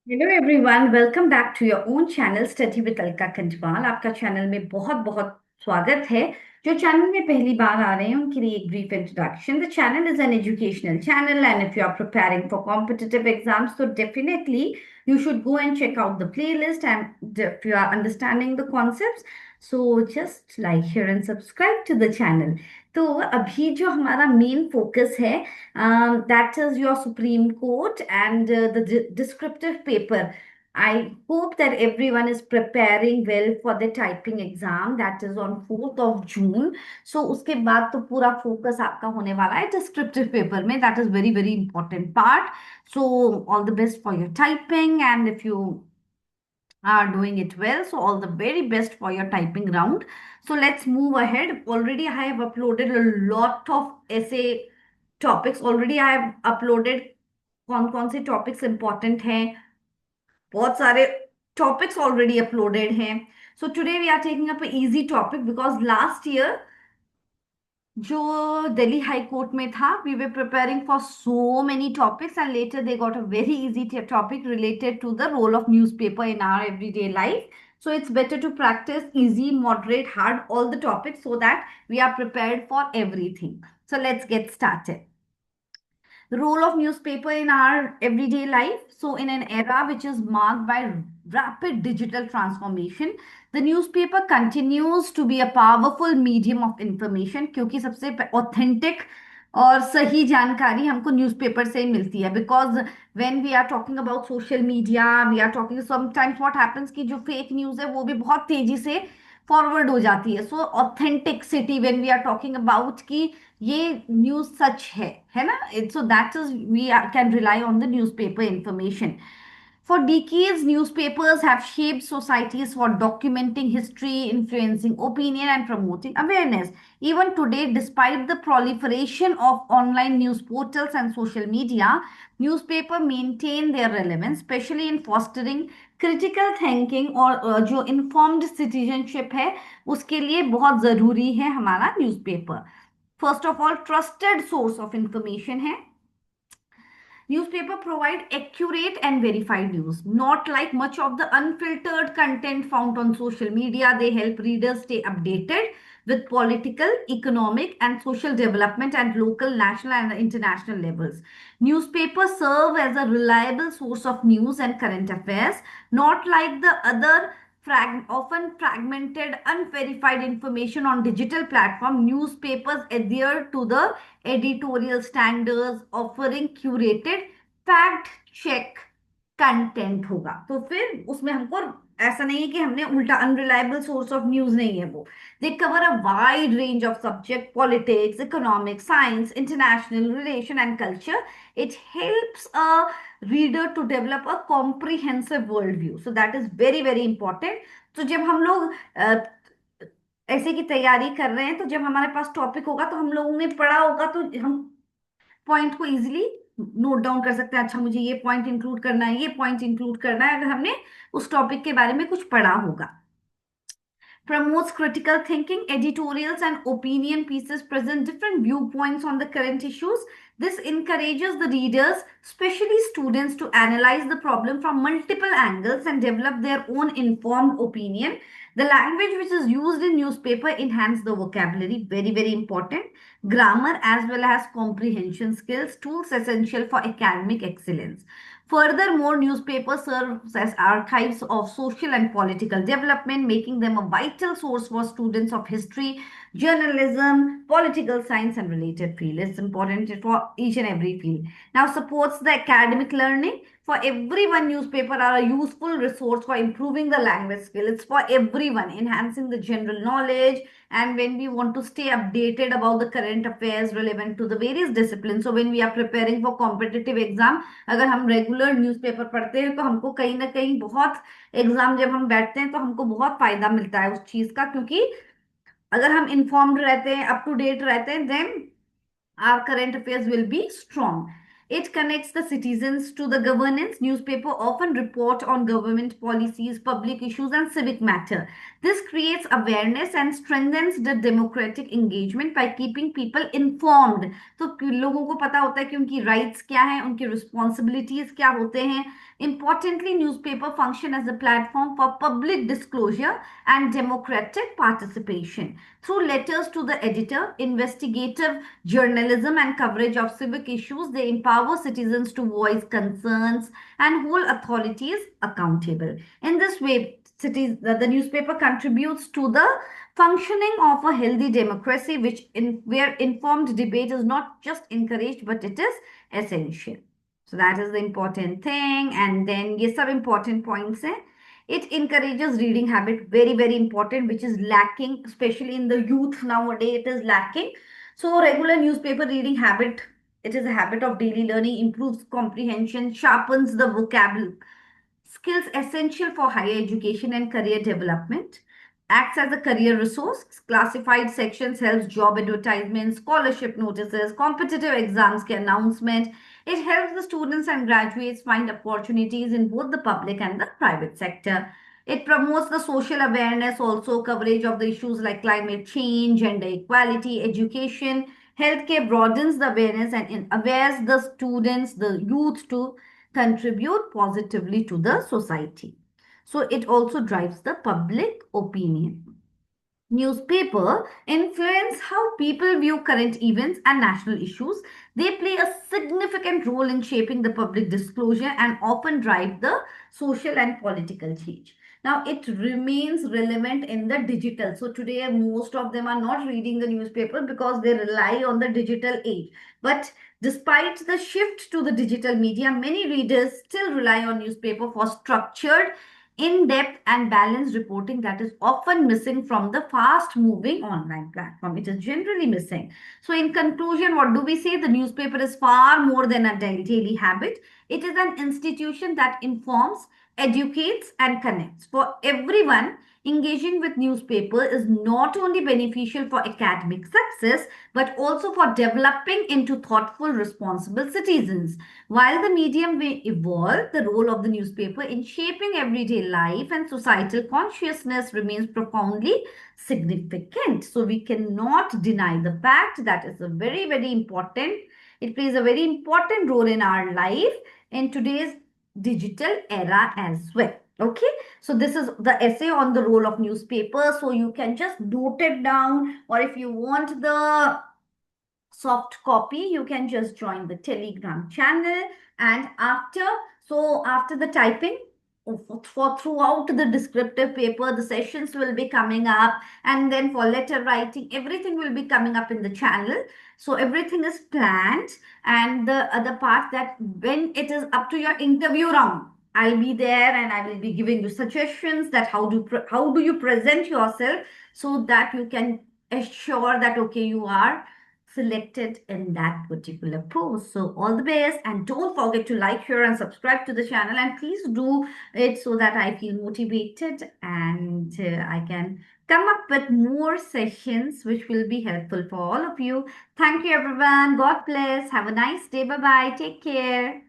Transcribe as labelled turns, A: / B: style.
A: Hello everyone, welcome back to your own channel study with Alka Khanjwal. आपका channel में बहुत बहुत स्वागत है। जो चैनल में पहली बार आ रहे हैं उनके लिए एक brief introduction. The channel is an educational channel and if you are preparing for competitive exams तो definitely you should go and check out the playlist, and if you are understanding the concepts, so just like, share and subscribe to the channel. तो अभी जो हमारा main focus है, that is your Supreme Court and the descriptive paper. I hope that everyone is preparing well for the typing exam that is on 4th of June. So उसके बाद तो पूरा focus आपका होने वाला है descriptive paper में. That is very very important part. So all the best for your typing, and if you are doing it well, so all the very best for your typing round. So let's move ahead. Already I have uploaded a lot of essay topics. Already I have uploaded कौन कौन से topics important हैं. बहुत सारे topics already uploaded हैं. So today we are taking up easy topic because last year जो Delhi high court में था, we were preparing for so many topics and later they got a very easy topic related to the role of newspaper in our everyday life. So it's better to practice easy, moderate, hard, all the topics so that we are prepared for everything. So let's get started. The role of newspaper in our everyday life. So, in an era which is marked by rapid digital transformation, the newspaper continues to be a powerful medium of information क्योंकि सबसे authentic और सही जानकारी हमको newspaper से ही मिलती है. Because when we are talking about social media, we are talking sometimes what happens कि जो फेक न्यूज़ है वो भी बहुत तेजी से फॉरवर्ड हो जाती है. So authenticity when we are talking about कि ये न्यूज सच है ना. So that is we can rely on the newspaper information. For decades, newspapers have shaped societies for documenting history, influencing opinion, and promoting awareness. Even today, despite the proliferation of online news portals and social media, newspapers maintain their relevance, especially in fostering critical thinking और जो informed citizenship है उसके लिए बहुत ज़रूरी है हमारा newspaper. First of all, trusted source of information है. Newspaper provide accurate and verified news. Not like much of the unfiltered content found on social media, they help readers stay updated with political, economic, and social development at local, national, and international levels. Newspapers serve as a reliable source of news and current affairs, not like the other often fragmented, unverified information on digital platform. Newspapers adhere to the editorial standards, offering curated fact check content होगा. तो फिर उसमें हमको ऐसा नहीं है कि हमने उल्टा अनरिलायबल सोर्स ऑफ न्यूज नहीं है वो. They cover a wide range of subject, politics, economics, science, international relation and culture. It helps a reader to develop a comprehensive world view. So that is very very important. तो जब हम लोग ऐसे की तैयारी कर रहे हैं, तो जब हमारे पास टॉपिक होगा तो हम लोगों ने पढ़ा होगा तो हम पॉइंट को इजीली नोट डाउन कर सकते हैं. अच्छा, मुझे ये पॉइंट इंक्लूड करना है, ये पॉइंट इंक्लूड करना है, अगर हमने उस टॉपिक के बारे में कुछ पढ़ा होगा. Promotes critical thinking. Editorials and opinion pieces present different viewpoints on the current issues. This encourages the readers, especially students, to analyze the problem from multiple angles and develop their own informed opinion. The language which is used in newspaper enhance the vocabulary, very very important. Grammar as well as comprehension skills, tools essential for academic excellence. Furthermore, newspapers serve as archives of social and political development, making them a vital source for students of history, journalism, political science, and related fields. It's important for each and every field. Now, supports the academic learning. For everyone, newspaper are a useful resource for improving the language skill. It's for everyone, enhancing the general knowledge. And when we want to stay updated about the current affairs relevant to the various disciplines, so when we are preparing for competitive exam, अगर हम regular newspaper पढ़ते हैं तो हमको कहीं ना कहीं बहुत, एग्जाम जब हम बैठते हैं तो हमको बहुत फायदा मिलता है उस चीज का. क्योंकि अगर हम इंफॉर्म्ड रहते हैं, अप टू डेट रहते हैं, then our current affairs will be strong. It connects the citizens to the governance. Newspaper often report on government policies, public issues, and civic matter. This creates awareness and strengthens the democratic engagement by keeping people informed. तो लोगों को पता होता है कि उनकी rights क्या हैं, उनकी responsibilities क्या होते हैं. Importantly, newspaper function as a platform for public disclosure and democratic participation. Through letters to the editor, investigative journalism, and coverage of civic issues, they empower citizens to voice concerns and hold authorities accountable. In this way, the newspaper contributes to the functioning of a healthy democracy, where informed debate is not just encouraged but it is essential. So that is the important thing. And then ये सब important points हैं. It encourages reading habit, very very important, which is lacking, especially in the youth nowadays. It is lacking. So regular newspaper reading habit. It is a habit of daily learning, improves comprehension, sharpens the vocabulary skills essential for higher education and career development, acts as a career resource. Classified sections helps job advertisements, scholarship notices, competitive exams ke announcement. It helps the students and graduates find opportunities in both the public and the private sector. It promotes the social awareness, also coverage of the issues like climate change, gender equality, education. Healthcare broadens the awareness and awares the students, the youth to contribute positively to the society. So it also drives the public opinion. Newspaper influence how people view current events and national issues. They play a significant role in shaping the public disclosure and often drive the social and political change. Now it remains relevant in the digital. So today most of them are not reading the newspaper because they rely on the digital age. But despite the shift to the digital media, many readers still rely on newspaper for structured, in-depth and balanced reporting that is often missing from the fast-moving online platform. It is generally missing. So in conclusion, what do we say? The newspaper is far more than a daily habit. It is an institution that informs, educates and connects. For everyone, engaging with newspaper is not only beneficial for academic success, but also for developing into thoughtful, responsible citizens. While the medium may evolve, the role of the newspaper in shaping everyday life and societal consciousness remains profoundly significant. So we cannot deny the fact that it's a very, very important. It plays a very important role in our life in today's digital era as well. Okay, so this is the essay on the role of newspaper. So you can just note it down, or if you want the soft copy, you can just join the Telegram channel. And after the typing, for throughout the descriptive paper, the sessions will be coming up, and then for letter writing, everything will be coming up in the channel. So everything is planned. And the other part, that when it is up to your interview round, I'll be there and I will be giving you suggestions that how do you present yourself, so that you can assure that okay, you are selected in that particular post. So all the best, and don't forget to like, share and subscribe to the channel, and please do it so that I feel motivated and I can come up with more sessions which will be helpful for all of you. Thank you everyone. God bless. Have a nice day. Bye bye. Take care.